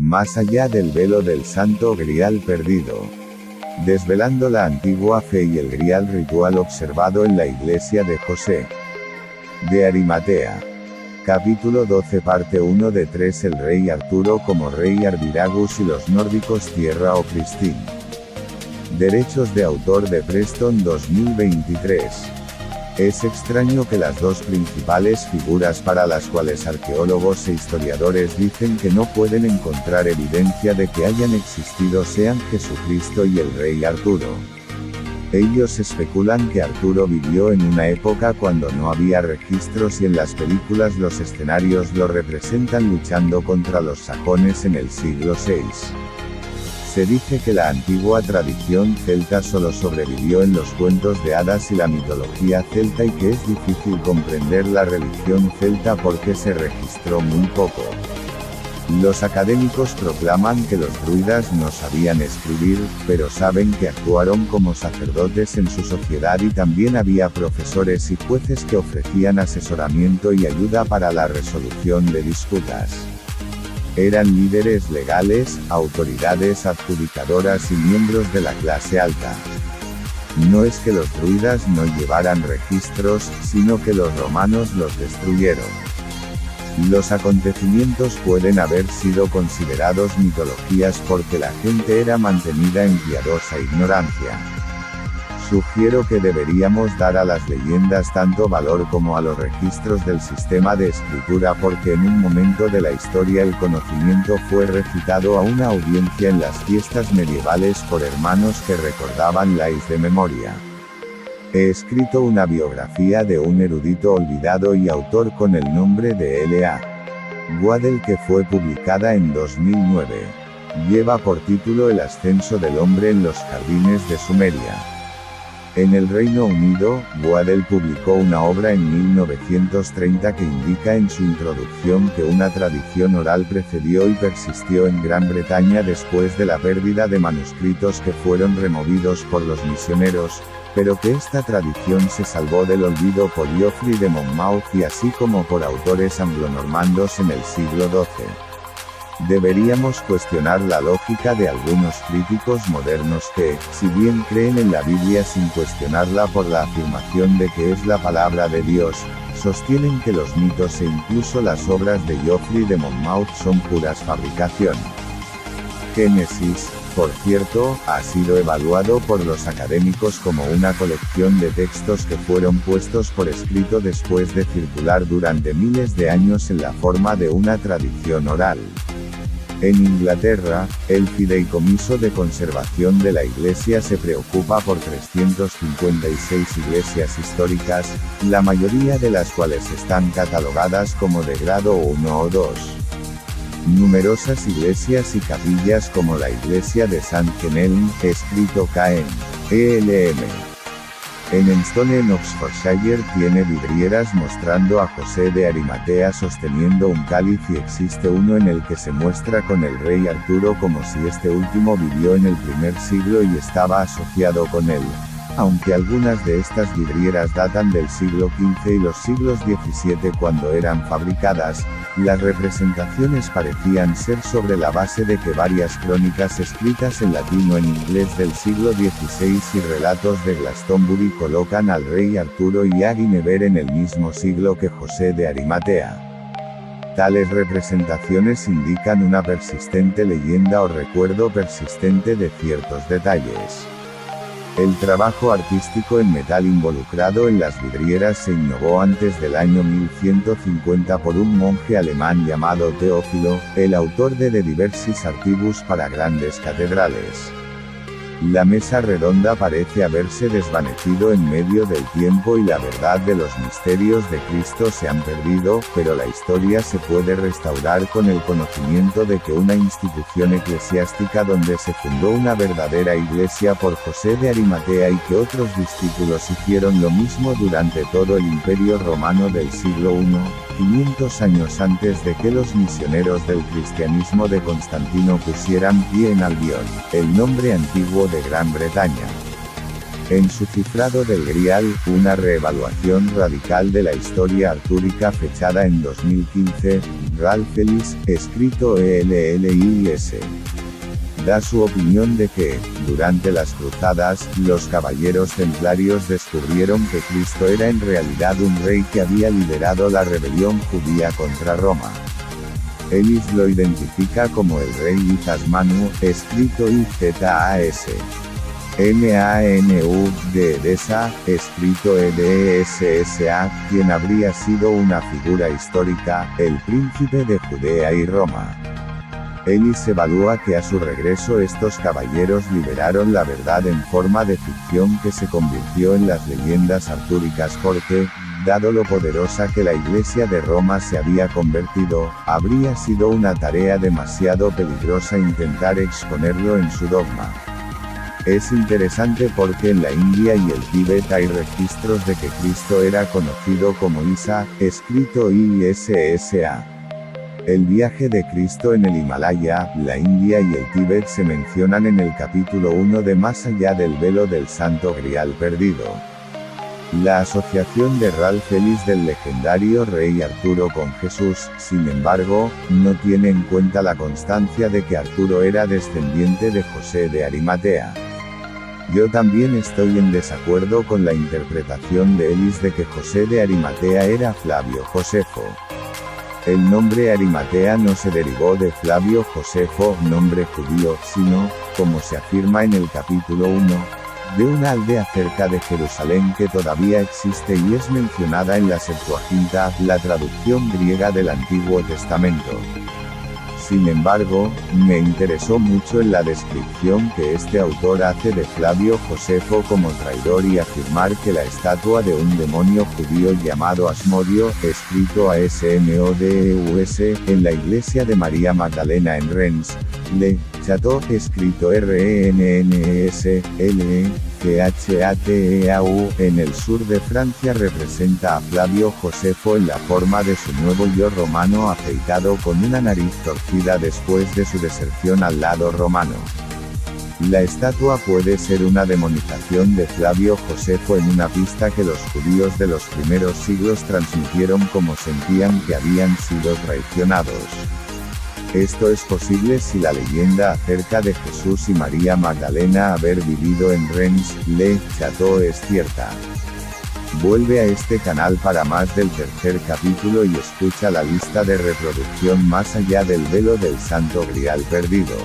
Más allá del velo del Santo Grial perdido. Desvelando la antigua fe y el grial ritual observado en la iglesia de José de Arimatea. Capítulo 12 parte 1 de 3 El rey Arturo como rey Arviragus y los nórdicos Tierra o Cristín. Derechos de autor de Preston 2023. Es extraño que las dos principales figuras para las cuales arqueólogos e historiadores dicen que no pueden encontrar evidencia de que hayan existido sean Jesucristo y el rey Arturo. Ellos especulan que Arturo vivió en una época cuando no había registros y en las películas los escenarios lo representan luchando contra los sajones en el siglo VI. Se dice que la antigua tradición celta solo sobrevivió en los cuentos de hadas y la mitología celta y que es difícil comprender la religión celta porque se registró muy poco. Los académicos proclaman que los druidas no sabían escribir, pero saben que actuaron como sacerdotes en su sociedad y también había profesores y jueces que ofrecían asesoramiento y ayuda para la resolución de disputas. Eran líderes legales, autoridades adjudicadoras y miembros de la clase alta. No es que los druidas no llevaran registros, sino que los romanos los destruyeron. Los acontecimientos pueden haber sido considerados mitologías porque la gente era mantenida en piadosa ignorancia. Sugiero que deberíamos dar a las leyendas tanto valor como a los registros del sistema de escritura porque en un momento de la historia el conocimiento fue recitado a una audiencia en las fiestas medievales por hermanos que recordaban lais de memoria. He escrito una biografía de un erudito olvidado y autor con el nombre de L.A. Waddell que fue publicada en 2009. Lleva por título El ascenso del hombre en los jardines de Sumeria. En el Reino Unido, Waddell publicó una obra en 1930 que indica en su introducción que una tradición oral precedió y persistió en Gran Bretaña después de la pérdida de manuscritos que fueron removidos por los misioneros, pero que esta tradición se salvó del olvido por Geoffrey de Monmouth y así como por autores anglonormandos en el siglo XII. Deberíamos cuestionar la lógica de algunos críticos modernos que, si bien creen en la Biblia sin cuestionarla por la afirmación de que es la palabra de Dios, sostienen que los mitos e incluso las obras de Geoffrey de Monmouth son puras fabricación. Génesis, por cierto, ha sido evaluado por los académicos como una colección de textos que fueron puestos por escrito después de circular durante miles de años en la forma de una tradición oral. En Inglaterra, el Fideicomiso de Conservación de la Iglesia se preocupa por 356 iglesias históricas, la mayoría de las cuales están catalogadas como de grado 1 o 2. Numerosas iglesias y capillas como la iglesia de St. Kenelm, escrito K.N.E.L.M. En Enstone en Oxfordshire tiene vidrieras mostrando a José de Arimatea sosteniendo un cáliz y existe uno en el que se muestra con el rey Arturo como si este último vivió en el primer siglo y estaba asociado con él. Aunque algunas de estas vidrieras datan del siglo XV y los siglos XVII cuando eran fabricadas, las representaciones parecían ser sobre la base de que varias crónicas escritas en latín o en inglés del siglo XVI y relatos de Glastonbury colocan al rey Arturo y a Guinevere en el mismo siglo que José de Arimatea. Tales representaciones indican una persistente leyenda o recuerdo persistente de ciertos detalles. El trabajo artístico en metal involucrado en las vidrieras se innovó antes del año 1150 por un monje alemán llamado Teófilo, el autor de De Diversis Artibus para grandes catedrales. La mesa redonda parece haberse desvanecido en medio del tiempo y la verdad de los misterios de Cristo se han perdido, pero la historia se puede restaurar con el conocimiento de que una institución eclesiástica donde se fundó una verdadera iglesia por José de Arimatea y que otros discípulos hicieron lo mismo durante todo el Imperio Romano del siglo I, 500 años antes de que los misioneros del cristianismo de Constantino pusieran pie en Albión, el nombre antiguo de Gran Bretaña. En su cifrado del Grial, una reevaluación radical de la historia artúrica fechada en 2015, Ralph Ellis, escrito ELLIS, da su opinión de que, durante las cruzadas, los caballeros templarios descubrieron que Cristo era en realidad un rey que había liderado la rebelión judía contra Roma. Ellis lo identifica como el rey Izas Manu, escrito IZAS. Manu de Edesa, escrito EDSSA, quien habría sido una figura histórica, el príncipe de Judea y Roma. Ellis evalúa que a su regreso estos caballeros liberaron la verdad en forma de ficción que se convirtió en las leyendas artúricas porque, dado lo poderosa que la Iglesia de Roma se había convertido, habría sido una tarea demasiado peligrosa intentar exponerlo en su dogma. Es interesante porque en la India y el Tíbet hay registros de que Cristo era conocido como Isa, escrito ISSA. El viaje de Cristo en el Himalaya, la India y el Tíbet se mencionan en el capítulo 1 de Más allá del velo del Santo Grial perdido. La asociación de Ralph Ellis del legendario rey Arturo con Jesús, sin embargo, no tiene en cuenta la constancia de que Arturo era descendiente de José de Arimatea. Yo también estoy en desacuerdo con la interpretación de Ellis de que José de Arimatea era Flavio Josefo. El nombre Arimatea no se derivó de Flavio Josefo, nombre judío, sino, como se afirma en el capítulo 1, de una aldea cerca de Jerusalén que todavía existe y es mencionada en la Septuaginta, la traducción griega del Antiguo Testamento. Sin embargo, me interesó mucho en la descripción que este autor hace de Flavio Josefo como traidor y afirmar que la estatua de un demonio judío llamado Asmodio, escrito Asmodeus, en la iglesia de María Magdalena en Rennes, Le Château, escrito RENNSLECHATEAU, en el sur de Francia representa a Flavio Josefo en la forma de su nuevo yo romano afeitado con una nariz torcida después de su deserción al lado romano. La estatua puede ser una demonización de Flavio Josefo en una pista que los judíos de los primeros siglos transmitieron como sentían que habían sido traicionados. Esto es posible si la leyenda acerca de Jesús y María Magdalena haber vivido en Rennes, Le Château es cierta. Vuelve a este canal para más del tercer capítulo y escucha la lista de reproducción Más allá del velo del Santo Grial perdido.